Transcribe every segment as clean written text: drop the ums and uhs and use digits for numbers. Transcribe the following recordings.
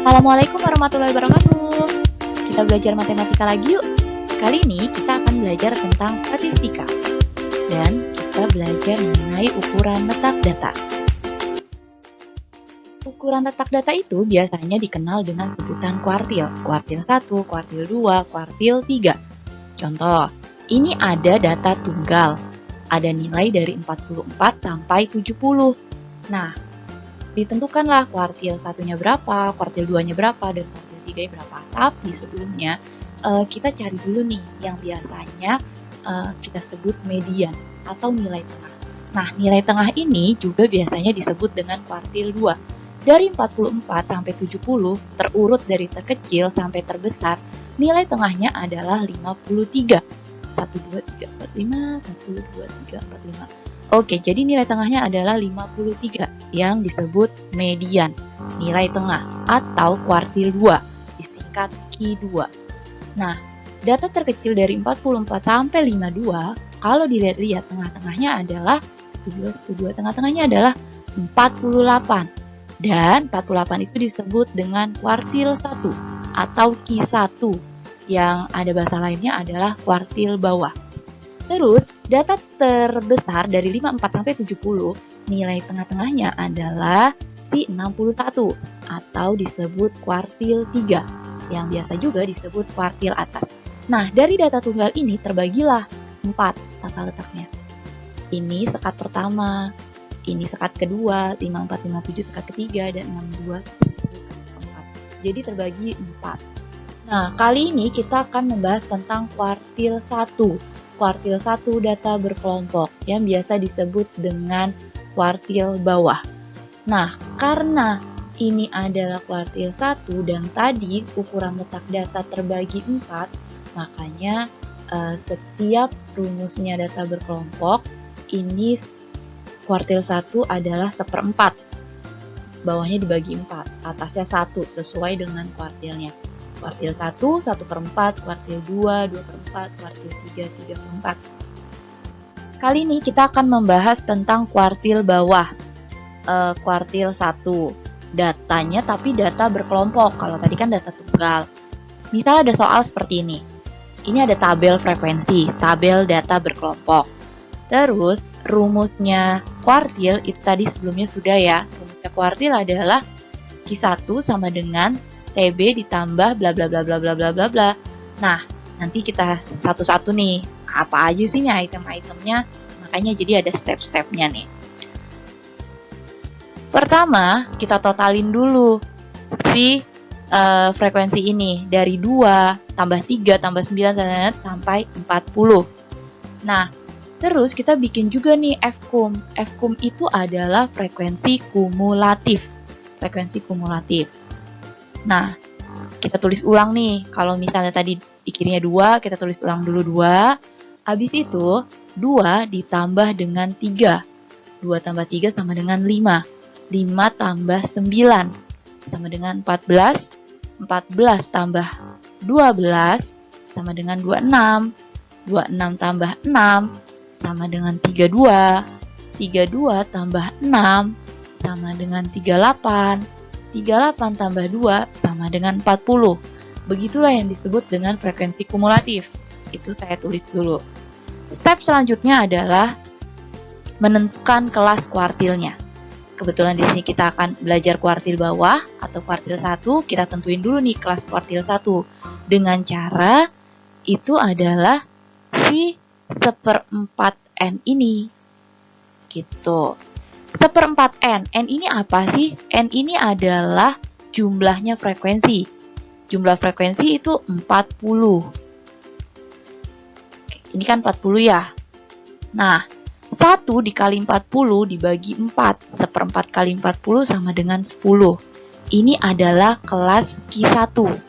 Assalamualaikum warahmatullahi wabarakatuh. Kita belajar matematika lagi yuk. Kali ini kita akan belajar tentang statistika. Dan kita belajar mengenai ukuran letak data. Ukuran letak data itu biasanya dikenal dengan sebutan kuartil. Kuartil 1, kuartil 2, kuartil 3. Contoh, ini ada data tunggal. Ada nilai dari 44 sampai 70. Nah, ditentukanlah kuartil satunya berapa, kuartil 2-nya berapa, dan kuartil 3-nya berapa. Tapi sebelumnya, kita cari dulu nih yang biasanya kita sebut median atau nilai tengah. Nah, nilai tengah ini juga biasanya disebut dengan kuartil 2. Dari 44 sampai 70, terurut dari terkecil sampai terbesar, nilai tengahnya adalah 53. 1, 2, 3, 4, 5, 1, 2, 3, 4, 5. Oke, jadi nilai tengahnya adalah 53 yang disebut median, nilai tengah atau kuartil 2, disingkat Q2. Nah, data terkecil dari 44 sampai 52, kalau dilihat-lihat tengah-tengahnya adalah 2, tengah-tengahnya adalah 48. Dan 48 itu disebut dengan kuartil 1 atau Q1, yang ada bahasa lainnya adalah kuartil bawah. Terus, data terbesar dari 54 sampai 70, nilai tengah-tengahnya adalah si 61 atau disebut kuartil 3, yang biasa juga disebut kuartil atas. Nah, dari data tunggal ini terbagilah 4 tata letaknya. Ini sekat pertama, ini sekat kedua, 54, 57 sekat ketiga, dan 62 sekat keempat. Jadi terbagi 4. Nah, kali ini kita akan membahas tentang kuartil 1. Kuartil 1 data berkelompok yang biasa disebut dengan kuartil bawah. Nah, karena ini adalah kuartil 1 dan tadi ukuran letak data terbagi 4, makanya setiap rumusnya data berkelompok ini kuartil 1 adalah 1/4. Bawahnya dibagi 4, atasnya 1 sesuai dengan kuartilnya. Kuartil 1, 1/4, kuartil 2, 2/4, kuartil 3, 3/4. Kali ini kita akan membahas tentang kuartil bawah. Kuartil 1, datanya tapi data berkelompok. Kalau tadi kan data tunggal. Misal ada soal seperti ini. Ini ada tabel frekuensi, tabel data berkelompok. Terus rumusnya kuartil itu tadi sebelumnya sudah ya. Rumusnya kuartil adalah Q1 sama dengan TB ditambah bla bla bla bla bla bla bla bla. Nah, nanti kita satu-satu nih. Apa aja sih nih item-itemnya? Makanya jadi ada step-stepnya nih. Pertama, kita totalin dulu si frekuensi ini dari 2 tambah 3 tambah 9 sampai 40. Nah, terus kita bikin juga nih FCUM. FCUM itu adalah frekuensi kumulatif. Frekuensi kumulatif. Nah, kita tulis ulang nih. Kalau misalnya tadi di kirinya 2, kita tulis ulang dulu 2. Habis itu, 2 ditambah dengan 3. 2 tambah 3 sama dengan 5. 5 tambah 9 sama dengan 14. 14 tambah 12 sama dengan 26. 26 tambah 6 sama dengan 32. 32 tambah 6 sama dengan 38. 38 tambah 2 sama dengan 40. Begitulah yang disebut dengan frekuensi kumulatif. Itu saya tulis dulu. Step selanjutnya adalah menentukan kelas kuartilnya. Kebetulan di sini kita akan belajar kuartil bawah atau kuartil 1. Kita tentuin dulu nih kelas kuartil 1. Dengan cara itu adalah si 1/4N ini. Gitu. 1/4N. N ini apa sih? N ini adalah jumlahnya frekuensi. Jumlah frekuensi itu 40. Ini kan 40 ya. Nah, 1 dikali 40 dibagi 4. 1/4 kali 40 sama dengan 10. Ini adalah kelas Q1.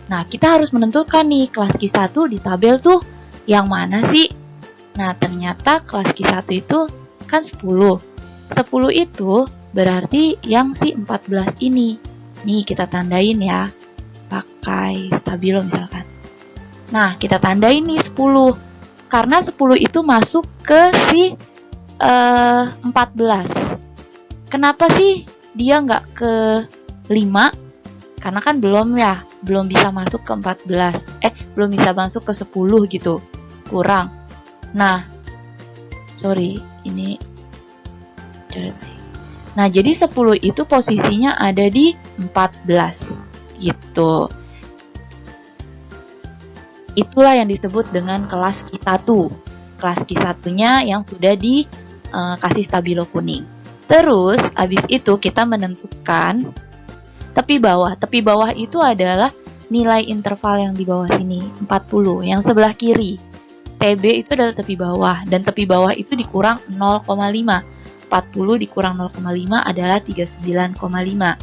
Nah, kita harus menentukan nih kelas Q1 di tabel tuh yang mana sih? Nah, ternyata kelas Q1 itu kan 10. 10 itu berarti yang si 14 ini. Nih kita tandain ya. Pakai stabilo misalkan. Nah kita tandain nih 10. Karena 10 itu masuk ke si 14. Kenapa sih dia nggak ke 5? Karena kan belum ya, belum bisa masuk ke 14. Belum bisa masuk ke 10 gitu. Kurang. Nah, sorry, ini. Nah, jadi 10 itu posisinya ada di 14. Gitu. Itulah yang disebut dengan kelas Q1. Kelas Q1-nya yang sudah dikasih stabilo kuning. Terus, habis itu kita menentukan tepi bawah. Tepi bawah itu adalah nilai interval yang di bawah sini, 40. Yang sebelah kiri, TB itu adalah tepi bawah. Dan tepi bawah itu dikurang 0,5. 40 dikurang 0,5 adalah 39,5.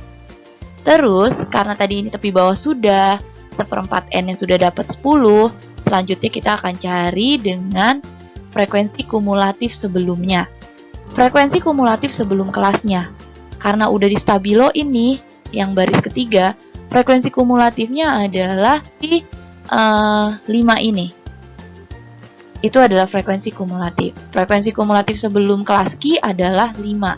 Terus, karena tadi ini tepi bawah sudah, 1/4 N-nya sudah dapat 10, selanjutnya kita akan cari dengan frekuensi kumulatif sebelumnya. Frekuensi kumulatif sebelum kelasnya. Karena udah di stabilo ini, yang baris ketiga, frekuensi kumulatifnya adalah di 5 ini. Itu adalah frekuensi kumulatif. Frekuensi kumulatif sebelum kelas Q adalah 5.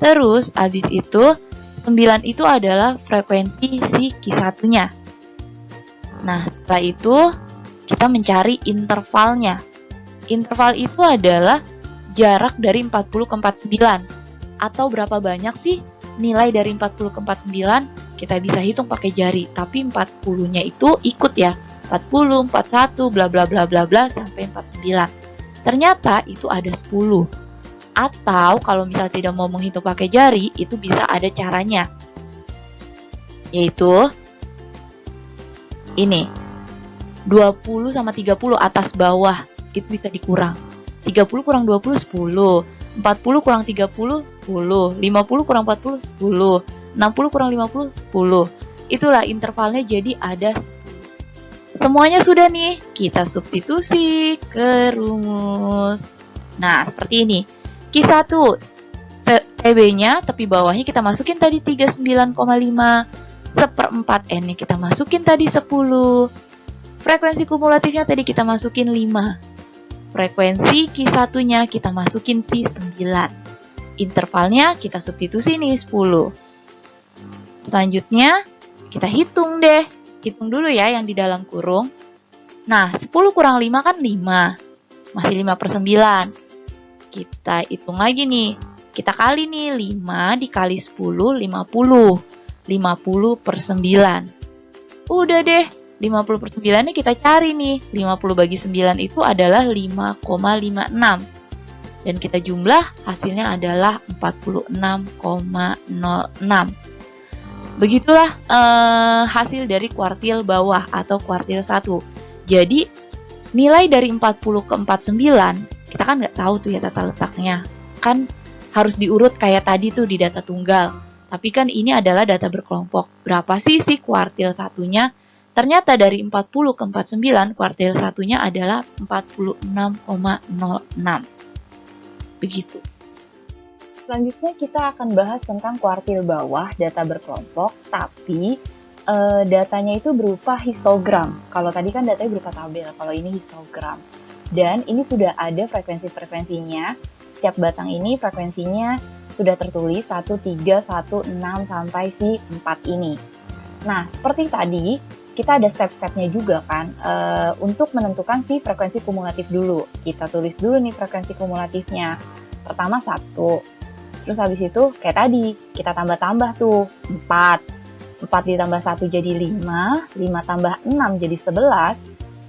Terus, habis itu, 9 itu adalah frekuensi si Q1-nya. Nah, setelah itu, kita mencari intervalnya. Interval itu adalah jarak dari 40 ke 49. Atau berapa banyak sih nilai dari 40 ke 49? Kita bisa hitung pakai jari, tapi 40-nya itu ikut ya. 40, 41, bla bla bla bla bla sampai 49. Ternyata itu ada 10. Atau kalau misalnya tidak mau menghitung pakai jari, itu bisa ada caranya. Yaitu ini. 20 sama 30 atas bawah itu bisa dikurang. 30 kurang 20, 10. 40 kurang 30, 10. 50 kurang 40, 10. 60 kurang 50, 10. Itulah intervalnya, jadi ada 10. Semuanya sudah nih, kita substitusi ke rumus. Nah, seperti ini. Q1, TB-nya, tepi bawahnya kita masukin tadi 39,5. 1/4 N-nya kita masukin tadi 10. Frekuensi kumulatifnya tadi kita masukin 5. Frekuensi Q1-nya kita masukin si 9. Intervalnya kita substitusi nih 10. Selanjutnya kita hitung deh. Hitung dulu ya yang di dalam kurung. Nah, 10 kurang 5 kan 5. Masih 5/9. Kita hitung lagi nih. Kita kali nih 5 dikali 10, 50. 50/9. Udah deh. 50/9 ini kita cari nih. 50 bagi 9 itu adalah 5,56. Dan kita jumlah hasilnya adalah 46,06. Begitulah hasil dari kuartil bawah atau kuartil 1. Jadi nilai dari 40 ke 49, kita kan nggak tahu tuh ya tata letaknya. Kan harus diurut kayak tadi tuh di data tunggal. Tapi kan ini adalah data berkelompok. Berapa sih kuartil satunya? Ternyata dari 40 ke 49, kuartil satunya adalah 46,06. Begitu. Selanjutnya kita akan bahas tentang kuartil bawah, data berkelompok, tapi datanya itu berupa histogram. Kalau tadi kan datanya berupa tabel, kalau ini histogram. Dan ini sudah ada frekuensi-frekuensinya. Setiap batang ini frekuensinya sudah tertulis 1, 3, 1, 6, sampai si 4 ini. Nah, seperti tadi, kita ada step-stepnya juga kan, untuk menentukan si frekuensi kumulatif dulu. Kita tulis dulu nih frekuensi kumulatifnya. Pertama 1, terus habis itu kayak tadi, kita tambah-tambah tuh, 4. 4 ditambah 1 jadi 5, 5 tambah 6 jadi 11,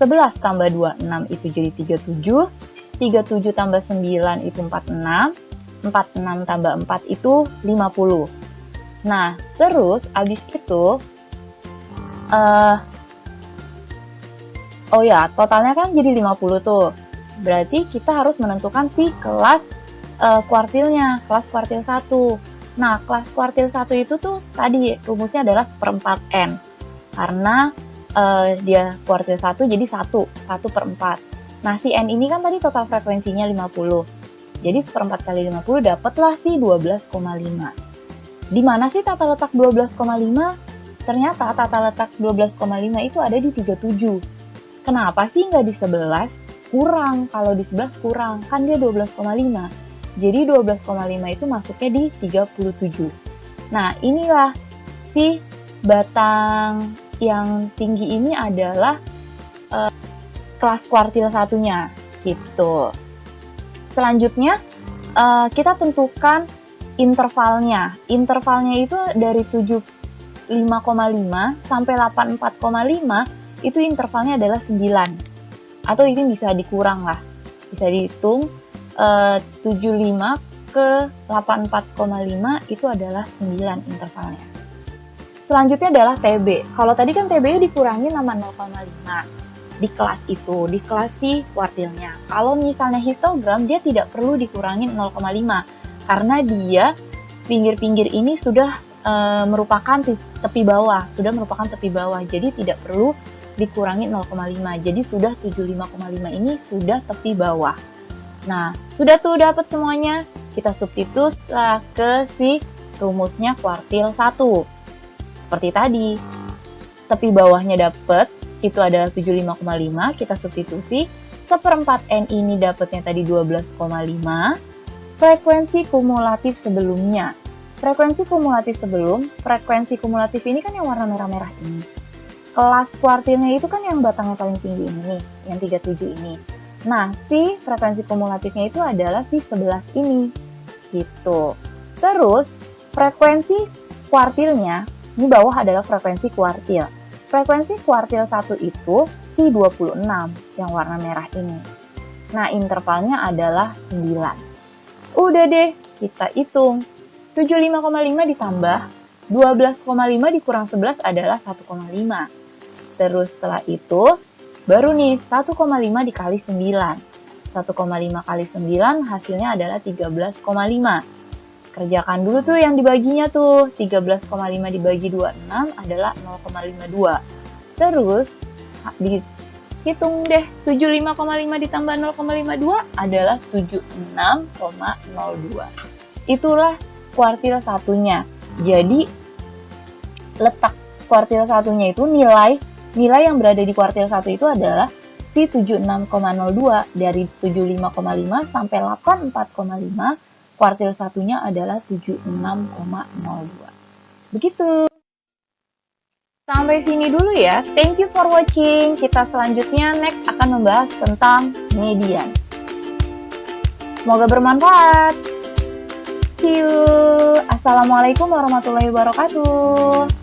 11 tambah 2, 6 itu jadi 37, 37 tambah 9 itu 46, 46 tambah 4 itu 50. Nah, terus habis itu, totalnya kan jadi 50 tuh. Berarti kita harus menentukan si kelas kuartilnya, kelas kuartil 1. Nah, kelas kuartil 1 itu tuh tadi rumusnya adalah 1/4 N. Karena dia kuartil 1 jadi 1/4. Nah, si N ini kan tadi total frekuensinya 50. Jadi 1/4 kali 50 dapatlah si 12,5. Di mana sih tata letak 12,5? Ternyata tata letak 12,5 itu ada di 37. Kenapa sih nggak di 11? Kurang, kalau di 11 kurang, kan dia 12,5. Jadi 12,5 itu masuknya di 37. Nah, inilah si batang yang tinggi ini adalah kelas kuartil satunya, gitu. Selanjutnya, kita tentukan intervalnya. Intervalnya itu dari 75,5 sampai 84,5, itu intervalnya adalah 9. Atau ini bisa dikurang lah. Bisa dihitung 75 ke 84,5 itu adalah 9 intervalnya. Selanjutnya adalah TB. Kalau tadi kan TB dikurangi sama 0,5 di kelas itu, di kelas si kuartilnya. Kalau misalnya histogram, dia tidak perlu dikurangi 0,5 karena dia pinggir-pinggir ini sudah merupakan tepi bawah, jadi tidak perlu dikurangi 0,5. Jadi sudah 75,5 ini sudah tepi bawah. Nah, sudah tuh dapat semuanya. Kita substitut ke si rumusnya kuartil 1. Seperti tadi, tepi bawahnya dapat, itu adalah 75,5, kita substitusi, 1/4 N ini dapatnya tadi 12,5, frekuensi kumulatif sebelumnya. Frekuensi kumulatif ini kan yang warna merah-merah ini. Kelas kuartilnya itu kan yang batangnya paling tinggi ini nih, yang 37 ini. Nah, si frekuensi kumulatifnya itu adalah si 11 ini, gitu. Terus, frekuensi kuartilnya, ini bawah adalah frekuensi kuartil. Frekuensi kuartil 1 itu si 26, yang warna merah ini. Nah, intervalnya adalah 9. Udah deh, kita hitung. 75,5 ditambah 12,5 dikurang 11 adalah 1,5. Terus setelah itu, baru nih 1,5 dikali 9. 1,5 kali 9 hasilnya adalah 13,5. Kerjakan dulu tuh yang dibaginya tuh. 13,5 dibagi 26 adalah 0,52. Terus dihitung deh, 75,5 ditambah 0,52 adalah 76,02. Itulah kuartil satunya. Jadi letak kuartil satunya itu nilai yang berada di kuartil 1 itu adalah si 76,02. Dari 75,5 sampai 84,5, kuartil satunya adalah 76,02. Begitu. Sampai sini dulu ya. Thank you for watching. Kita selanjutnya next akan membahas tentang median. Semoga bermanfaat. See you. Assalamualaikum warahmatullahi wabarakatuh.